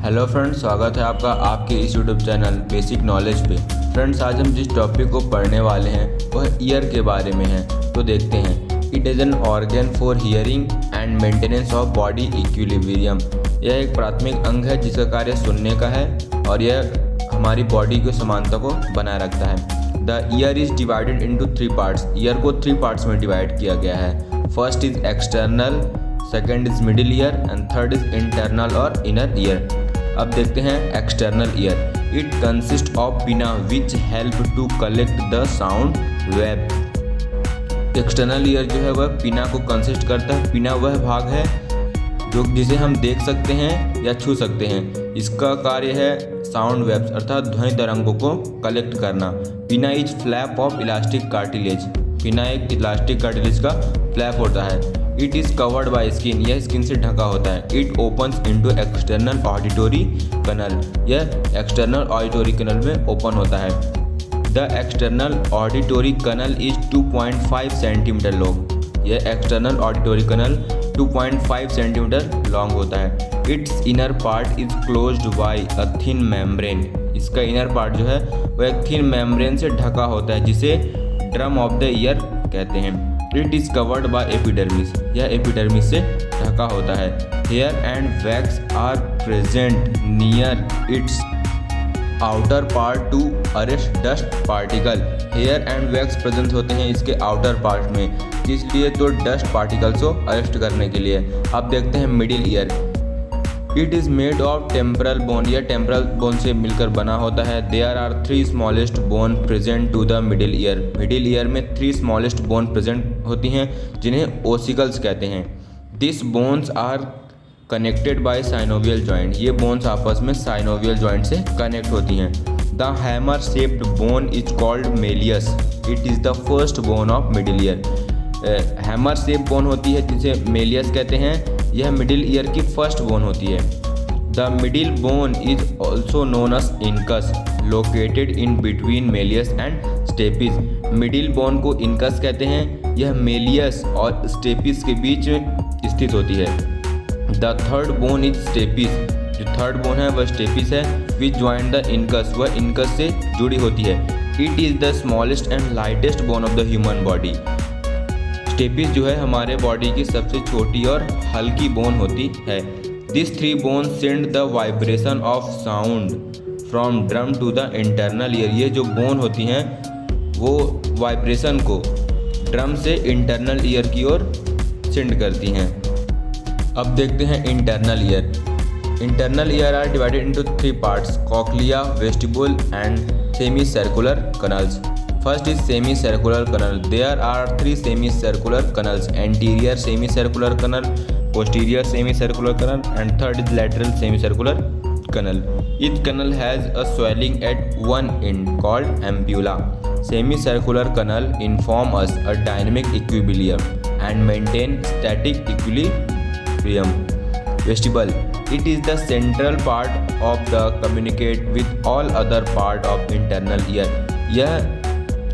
Hello friends, स्वागत है आपका आपके इस यूट्यूब चैनल बेसिक नॉलेज पे। फ्रेंड्स, आज हम जिस टॉपिक को पढ़ने वाले हैं वह ईयर के बारे में है। तो देखते हैं। It is an organ for hearing and maintenance of body equilibrium. यह एक प्राथमिक अंग है जिसका कार्य सुनने का है और यह हमारी बॉडी की समानता को बनाए रखता है। The ear is divided into 3 parts. Ear को 3 पार्ट्स में डिवाइड किया गया है। First is external, second is middle ear and third is internal और इनर ईयर। अब देखते हैं external ear. It consist of pinna which help to collect the sound wave. External ear जो है वह पिना को कंसिस्ट करता है। पिना वह भाग है जो जिसे हम देख सकते हैं या छू सकते हैं। इसका कार्य है साउंड वेव्स अर्थात ध्वनि तरंगों को कलेक्ट करना। Pinna is flap of elastic cartilage. Pinna एक इलास्टिक कार्टिलेज का फ्लैप होता है। It is covered by skin. यह स्किन से ढका होता है। It opens into external auditory canal. यह एक्सटर्नल ऑडिटरी कनल में ओपन होता है। The external auditory canal is 2.5 centimetre long. यह external auditory canal 2.5 centimetre long होता है। Its inner part is closed by a thin membrane. इसका inner part जो है वह एक थिन मेम्ब्रेन से ढका होता है जिसे ड्रम ऑफ द ईयर कहते हैं। It is covered by epidermis. यह एपिडर्मिस से ढका होता है। Hair and wax are present near its outer part to arrest dust particle. Hair and wax present होते हैं इसके आउटर पार्ट में, इसलिए तो डस्ट पार्टिकल्स को अरेस्ट करने के लिए। अब देखते हैं middle ear. It is made of temporal bone. यह टेम्परल बोन से मिलकर बना होता है। There are 3 smallest bone present to the middle ear. Middle ear में 3 स्मॉलेस्ट बोन प्रेजेंट होती हैं जिन्हें ओसिकल्स कहते हैं। This bones are connected by synovial joint. ये बोन्स आपस में साइनोवियल जॉइंट से कनेक्ट होती हैं। The hammer shaped bone is called malleus. It is the first bone of middle ear. Hammer shape bone होती है जिसे मेलियस कहते हैं। यह मिडिल ईयर की फर्स्ट बोन होती है। The middle bone is also known as incus, located in between malleus and stapes. Middle bone को इनकस कहते हैं। यह मेलियस और स्टेपिस के बीच स्थित होती है। The third bone is stapes. जो थर्ड बोन है वह स्टेपिस है। विच ज्वाइन द इनकस, वह इनकस से जुड़ी होती है। It is the smallest and lightest bone of the human body. Stapes जो है हमारे बॉडी की सबसे छोटी और हल्की बोन होती है। This 3 bone send the vibration of sound from drum to the internal ear. ये जो बोन होती हैं वो वाइब्रेशन को ड्रम से इंटरनल ईयर की ओर सेंड करती हैं। अब देखते हैं internal ear. Internal ear are divided into 3 parts, cochlea, vestibule and semicircular canals. First is semicircular canal. There are 3 semicircular canals: anterior semicircular canal, posterior semicircular canal, and third is lateral semicircular canal. Each canal has a swelling at one end called ampulla. Semicircular canal inform us a dynamic equilibrium and maintain static equilibrium. Vestibule. It is the central part of the communicate with all other part of internal ear. यह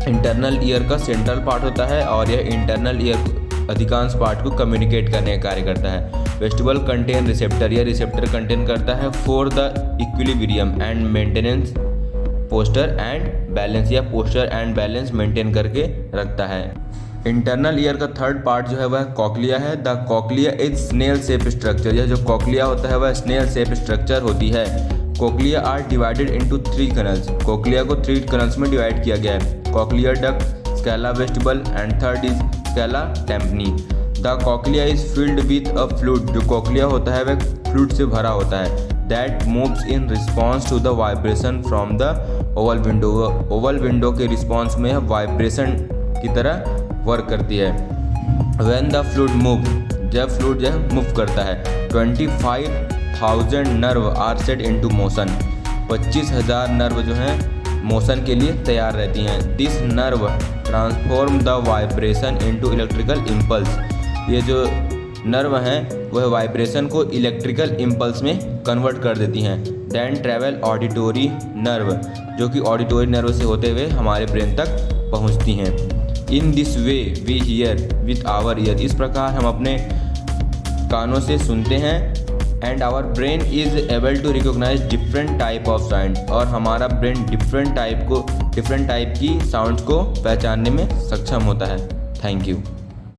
internal ear का central part होता है और यह internal ear अधिकांश part को communicate करने का कार्य करता है। Vestibule contain receptor. यह रिसेप्टर कंटेन करता है for the equilibrium and maintenance posture and balance. या पोस्चर एंड बैलेंस मेंटेन करके रखता है। इंटरनल ईयर का थर्ड पार्ट जो है वह कॉक्लिया है। The cochlea is snail shape structure. यह जो कॉक्लिया होता है वह स्नेल शेप स्ट्रक्चर होती है। Cochlea are divided into 3 canals. Cochlea को 3 कनल्स में डिवाइड किया गया है। Cochlear duct, scala vestibuli and third is scala tympani. The cochlea is filled with a fluid. जो कॉक्लिया होता है वह फ्लूइड से भरा होता है। That moves in response to the vibration from the oval window. Oval window के response में यह वाइब्रेशन की तरह वर्क करती है। व्हेन द फ्लूइड मूव, जब फ्लूइड जो है मूव करता है, 25,000 nerve are set into motion. 25,000 nerve जो हैं मोशन के लिए तैयार रहती हैं। This nerve transform the vibration into electrical impulse. ये जो नर्व हैं वह वाइब्रेशन को इलेक्ट्रिकल इम्पल्स में कन्वर्ट कर देती हैं। देन ट्रेवल ऑडिटोरी नर्व, जो कि ऑडिटोरी नर्व से होते हुए हमारे ब्रेन तक पहुंचती हैं। In this way we hear with our ear. इस प्रकार हम अपने कानों से सुनते हैं and our brain is able to recognize different type of sound, और हमारा ब्रेन डिफरेंट टाइप की साउंड को पहचानने में सक्षम होता है। Thank you.